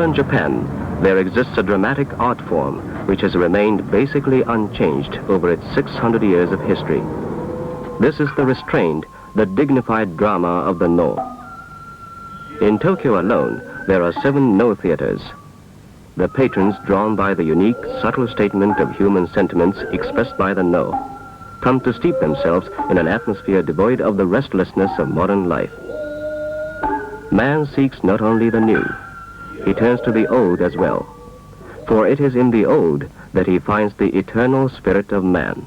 modern Japan, there exists a dramatic art form which has remained basically unchanged over its 600 years of history. This is the restrained, the dignified drama of the Noh. In Tokyo alone, there are 7 Noh theaters. The patrons, drawn by the unique, subtle statement of human sentiments expressed by the Noh, come to steep themselves in an atmosphere devoid of the restlessness of modern life. Man seeks not only the new, he turns to the old as well, for it is in the old that he finds the eternal spirit of man.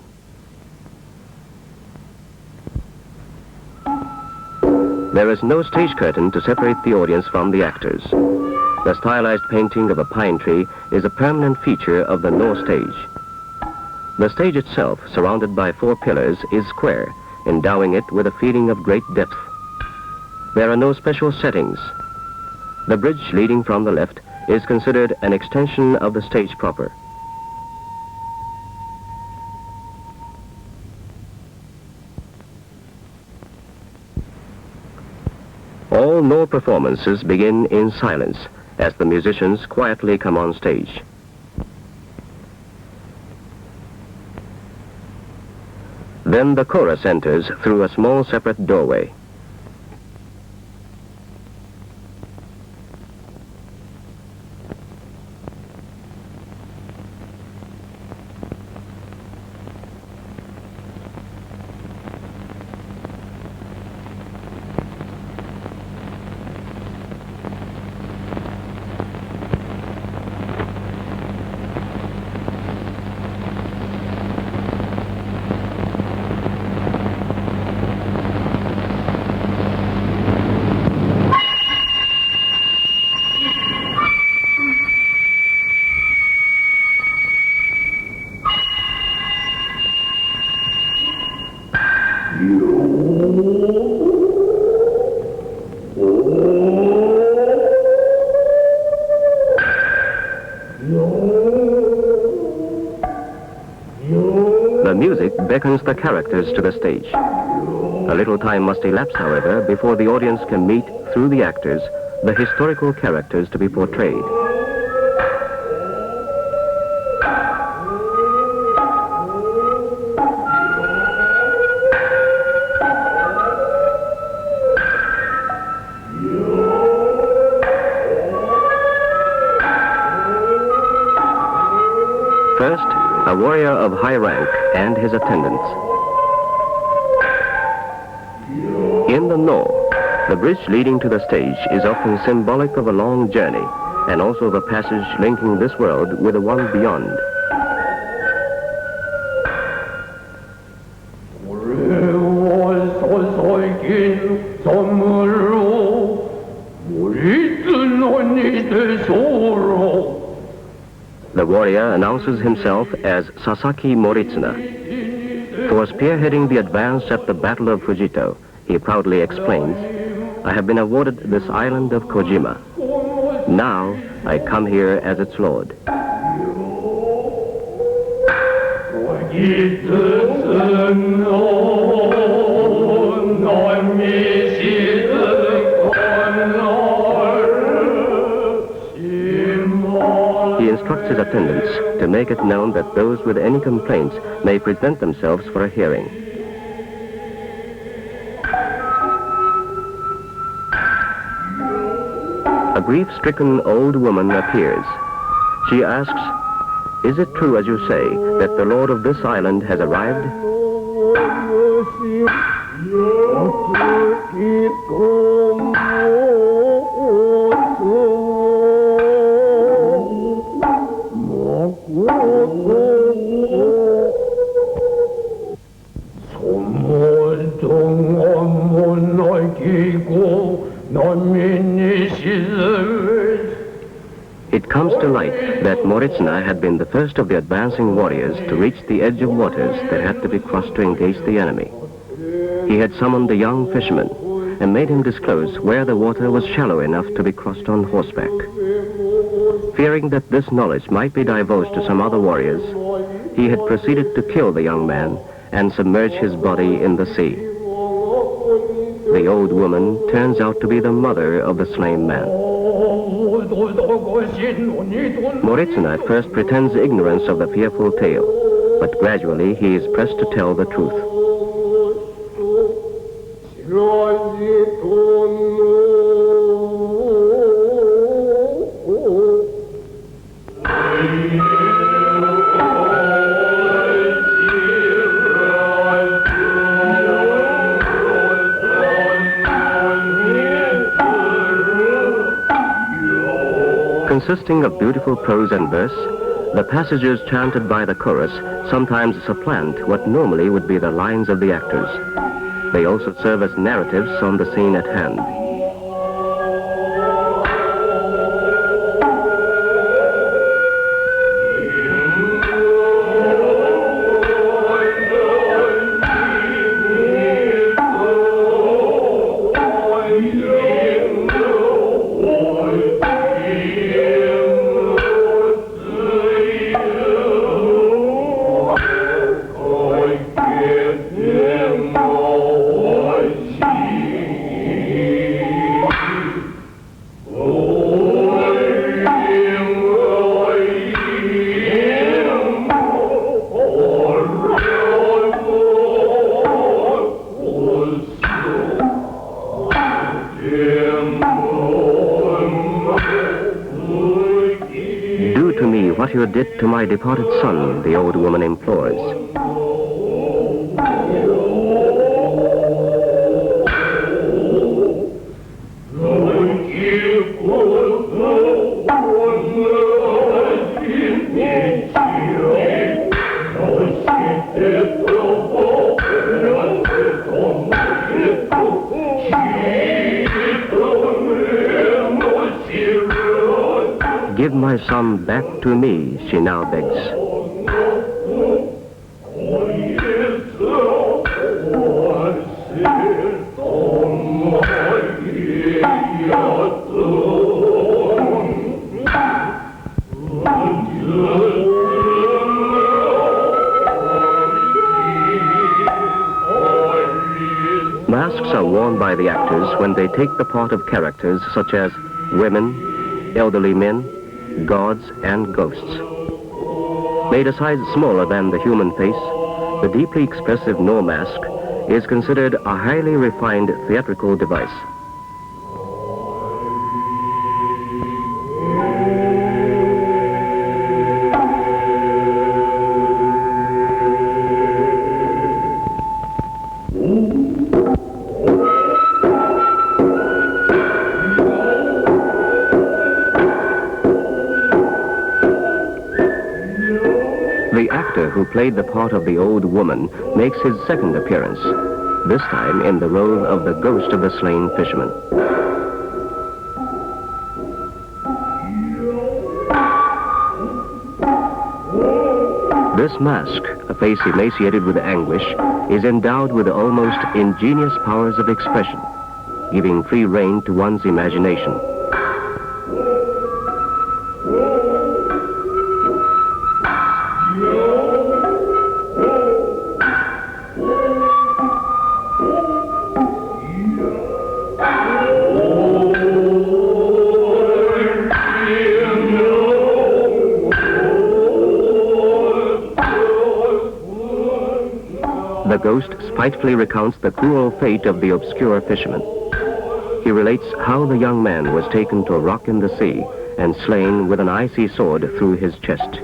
There is no stage curtain to separate the audience from the actors. The stylized painting of a pine tree is a permanent feature of the Noh stage. The stage itself, surrounded by 4 pillars, is square, endowing it with a feeling of great depth. There are no special settings. The bridge leading from the left is considered an extension of the stage proper. All Noh performances begin in silence as the musicians quietly come on stage. Then the chorus enters through a small separate doorway. The music beckons the characters to the stage. A little time must elapse, however, before the audience can meet, through the actors, the historical characters to be portrayed. First, a warrior of high rank and his attendants. In the Noh, the bridge leading to the stage is often symbolic of a long journey, and also the passage linking this world with the one beyond. The warrior announces himself as Sasaki Moritsuna. For spearheading the advance at the Battle of Fujito, he proudly explains, "I have been awarded this island of Kojima. Now I come here as its lord." He instructs his attendants to make it known that those with any complaints may present themselves for a hearing. A grief-stricken old woman appears. She asks, "Is it true, as you say, that the lord of this island has arrived?" It comes to light that Moritsuna had been the first of the advancing warriors to reach the edge of waters that had to be crossed to engage the enemy. He had summoned a young fisherman and made him disclose where the water was shallow enough to be crossed on horseback. Fearing that this knowledge might be divulged to some other warriors, he had proceeded to kill the young man and submerge his body in the sea. The old woman turns out to be the mother of the slain man. Moritzin at first pretends ignorance of the fearful tale, but gradually he is pressed to tell the truth. Consisting of beautiful prose and verse, the passages chanted by the chorus sometimes supplant what normally would be the lines of the actors. They also serve as narratives on the scene at hand. What you did to my departed son, the old woman implores. Give my son back to me, she now begs. Masks are worn by the actors when they take the part of characters such as women, elderly men, gods, and ghosts. Made a size smaller than the human face, the deeply expressive Noh mask is considered a highly refined theatrical device. The actor who played the part of the old woman makes his second appearance, this time in the role of the ghost of the slain fisherman. This mask, a face emaciated with anguish, is endowed with almost ingenious powers of expression, giving free rein to one's imagination. The ghost spitefully recounts the cruel fate of the obscure fisherman. He relates how the young man was taken to a rock in the sea and slain with an icy sword through his chest.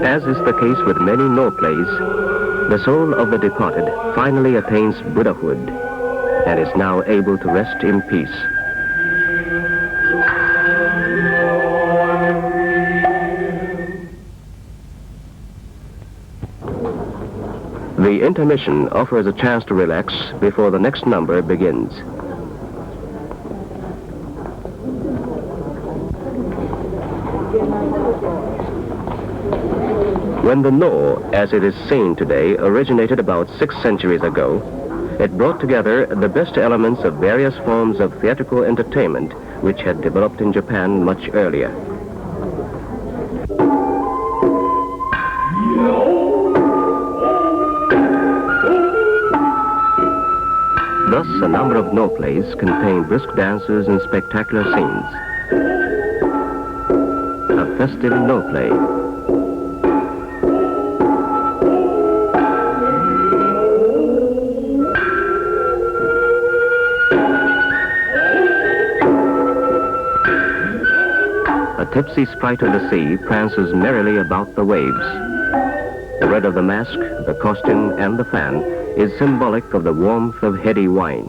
As is the case with many Noh plays, the soul of the departed finally attains Buddhahood and is now able to rest in peace. The intermission offers a chance to relax before the next number begins. When the Noh, as it is seen today, originated about 6 centuries ago, it brought together the best elements of various forms of theatrical entertainment which had developed in Japan much earlier. Thus, a number of Noh plays contain brisk dances and spectacular scenes. A festive Noh play. A tipsy sprite of the sea prances merrily about the waves. The red of the mask, the costume, and the fan is symbolic of the warmth of heady wine.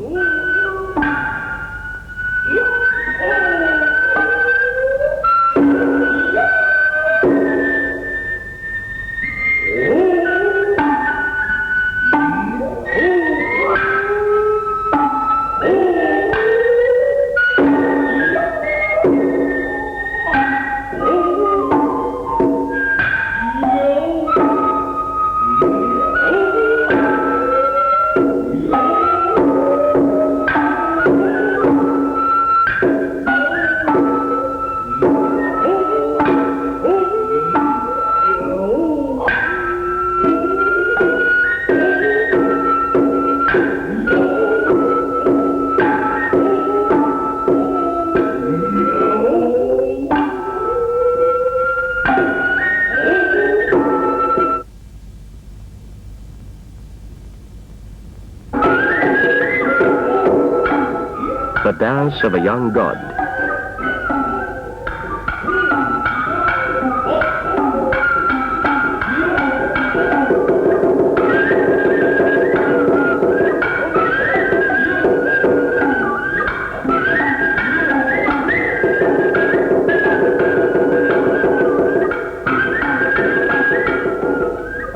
The dance of a young god.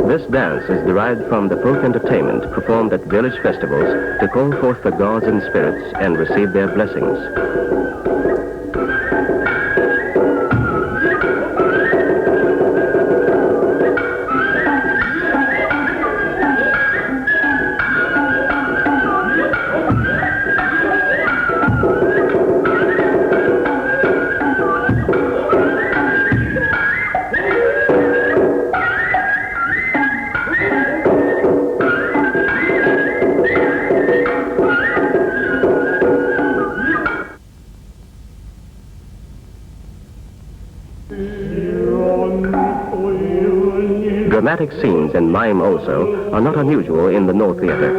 This dance is derived from the folk entertainment performed at village festivals to call forth the gods and spirits and receive their blessings. Dramatic scenes and mime also are not unusual in the Noh Theater.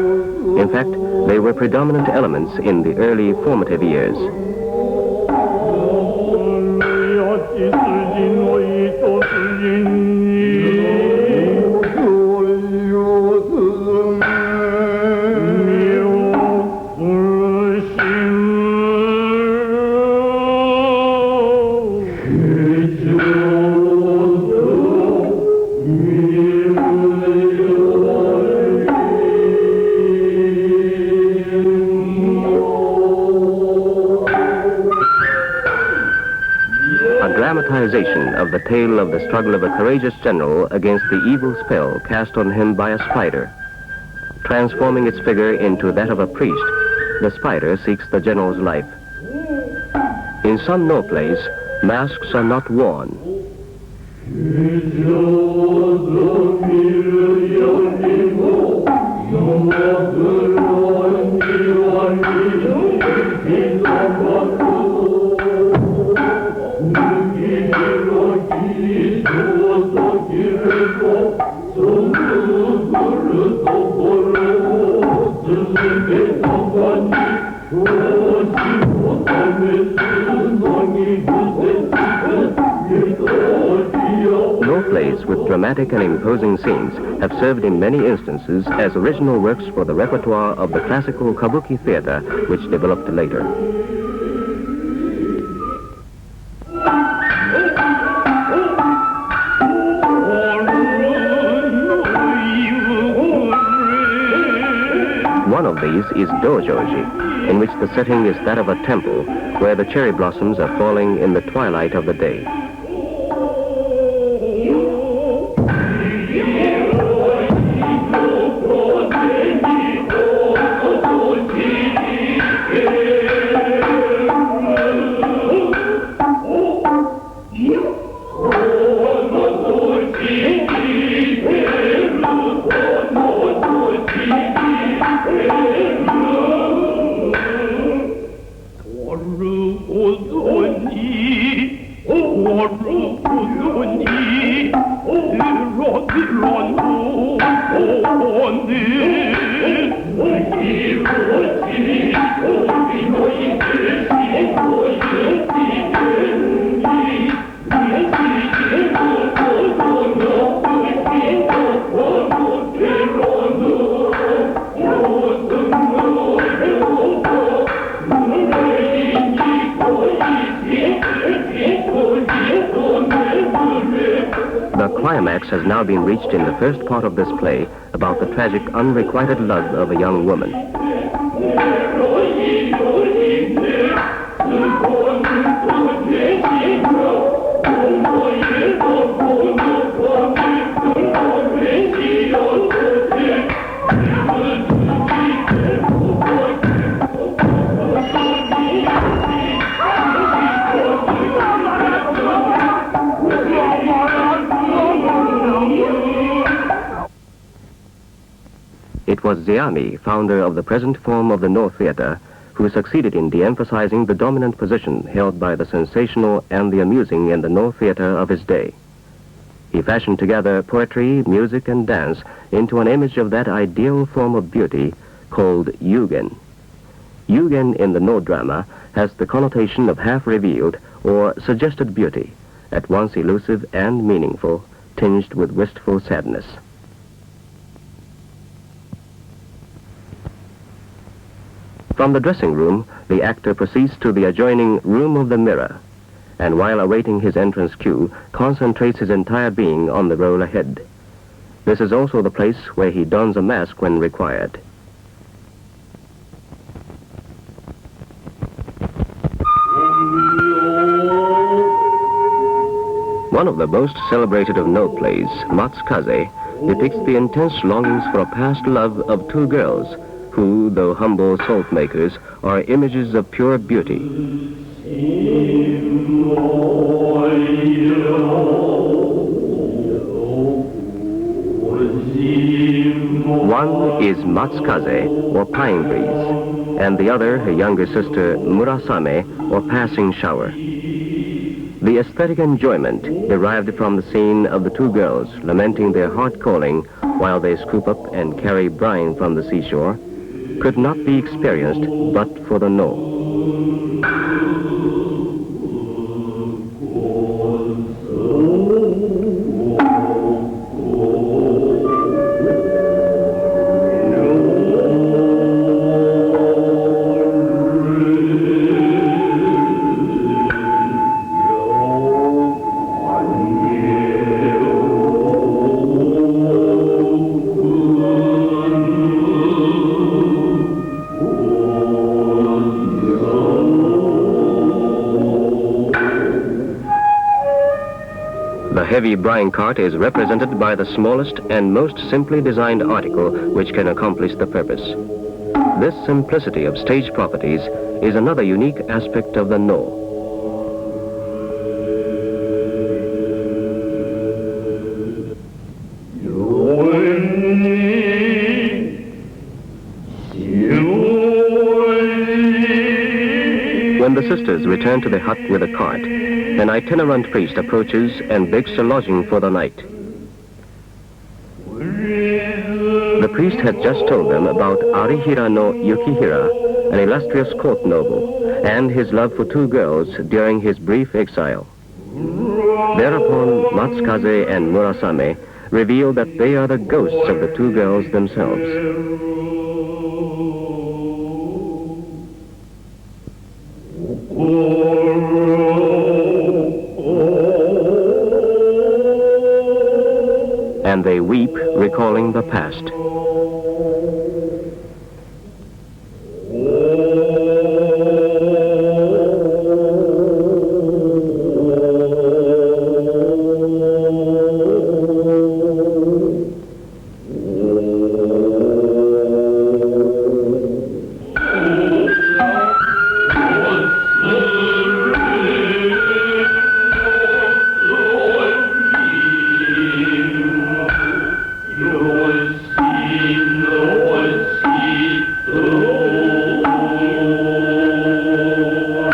In fact, they were predominant elements in the early formative years. Dramatization of the tale of the struggle of a courageous general against the evil spell cast on him by a spider. Transforming its figure into that of a priest, the spider seeks the general's life. In some Noh plays, masks are not worn. plays with dramatic and imposing scenes have served in many instances as original works for the repertoire of the classical kabuki theater, which developed later. One of these is dojoji, in which the setting is that of a temple where the cherry blossoms are falling in the twilight of the day. The climax has now been reached in the first part of this play about the tragic unrequited love of a young woman. It was Zeami, founder of the present form of the Noh Theater, who succeeded in de-emphasizing the dominant position held by the sensational and the amusing in the Noh Theater of his day. He fashioned together poetry, music, and dance into an image of that ideal form of beauty called yugen. Yugen in the Noh drama has the connotation of half-revealed or suggested beauty, at once elusive and meaningful, tinged with wistful sadness. From the dressing room, the actor proceeds to the adjoining room of the mirror, and while awaiting his entrance cue, concentrates his entire being on the role ahead. This is also the place where he dons a mask when required. One of the most celebrated of Noh plays, Matsukaze, depicts the intense longings for a past love of two girls, who, though humble salt makers, are images of pure beauty. One is Matsukaze, or pine breeze, and the other, her younger sister, Murasame, or passing shower. The aesthetic enjoyment derived from the scene of the two girls lamenting their heart calling while they scoop up and carry brine from the seashore could not be experienced but for the Noh. The heavy brine cart is represented by the smallest and most simply designed article which can accomplish the purpose. This simplicity of stage properties is another unique aspect of the Noh. When the sisters return to the hut with a cart, an itinerant priest approaches and begs a lodging for the night. The priest had just told them about Arihira no Yukihira, an illustrious court noble, and his love for two girls during his brief exile. Thereupon, Matsukaze and Murasame reveal that they are the ghosts of the two girls themselves. And they weep, recalling the past.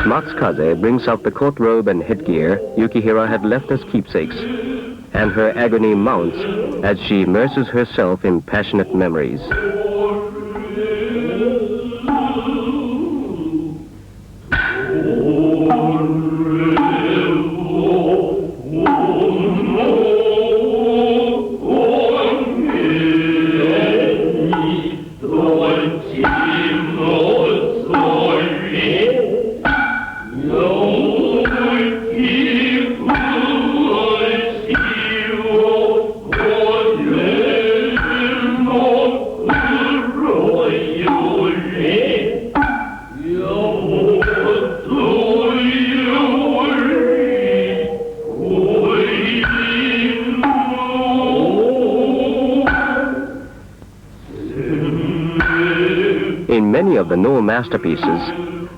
Matsukaze brings out the court robe and headgear Yukihira had left as keepsakes, and her agony mounts as she immerses herself in passionate memories. In many of the Noh masterpieces,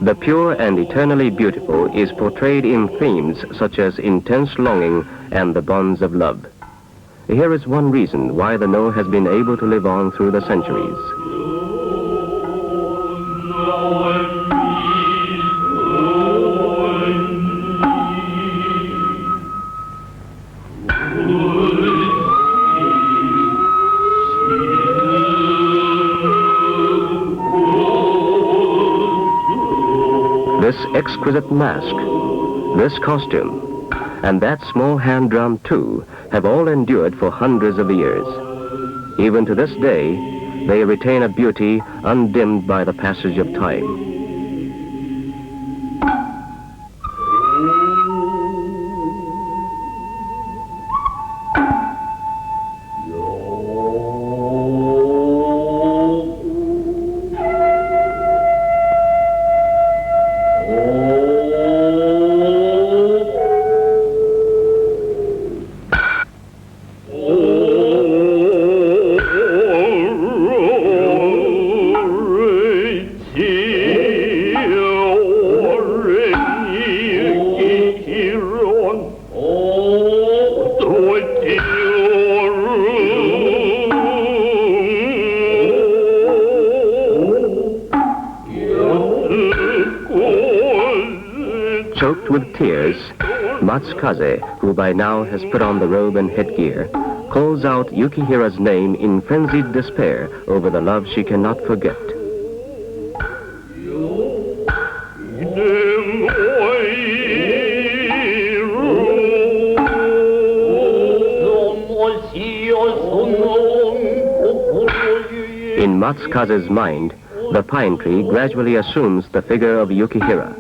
the pure and eternally beautiful is portrayed in themes such as intense longing and the bonds of love. Here is one reason why the Noh has been able to live on through the centuries. This exquisite mask, this costume, and that small hand drum too, have all endured for hundreds of years. Even to this day, they retain a beauty undimmed by the passage of time. Choked with tears, Matsukaze, who by now has put on the robe and headgear, calls out Yukihira's name in frenzied despair over the love she cannot forget. In Matsukaze's mind, the pine tree gradually assumes the figure of Yukihira.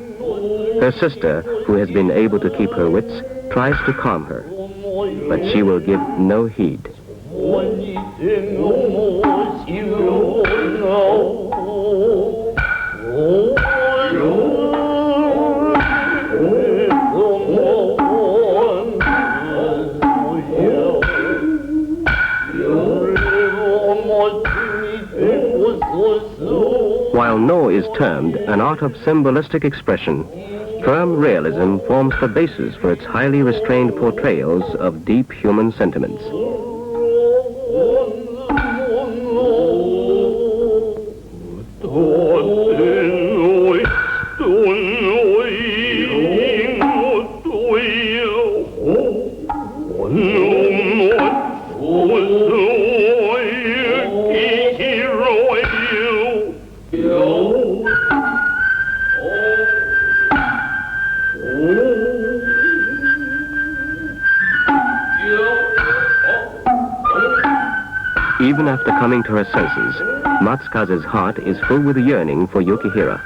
Her sister, who has been able to keep her wits, tries to calm her, but she will give no heed. While Noh is termed an art of symbolistic expression, firm realism forms the basis for its highly restrained portrayals of deep human sentiments. Even after coming to her senses, Matsukaze's heart is full with yearning for Yukihira.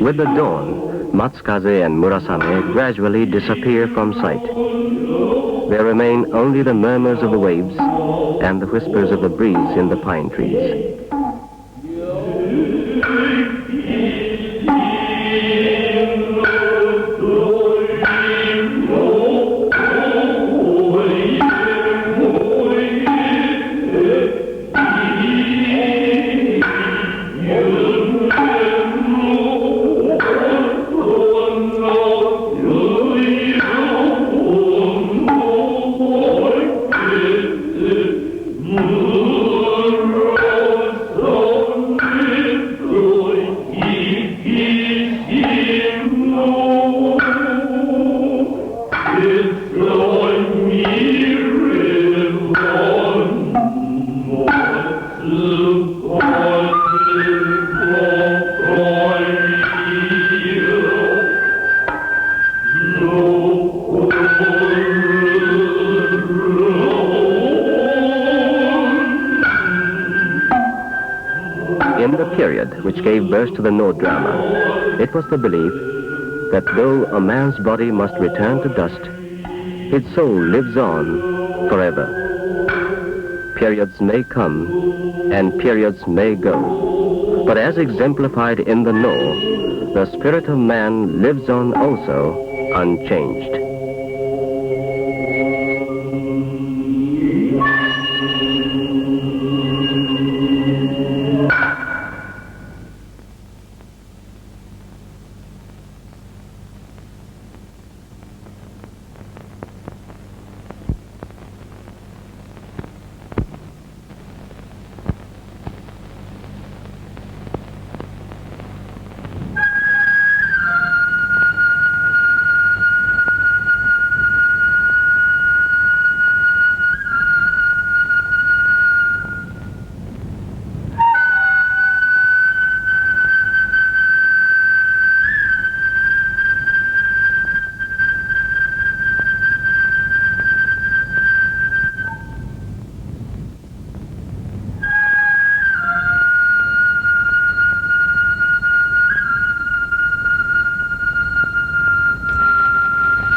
With the dawn, Matsukaze and Murasame gradually disappear from sight. There remain only the murmurs of the waves and the whispers of the breeze in the pine trees. In the period which gave birth to the Noh drama, it was the belief that though a man's body must return to dust, his soul lives on forever. Periods may come and periods may go, but as exemplified in the Noh, the spirit of man lives on also unchanged.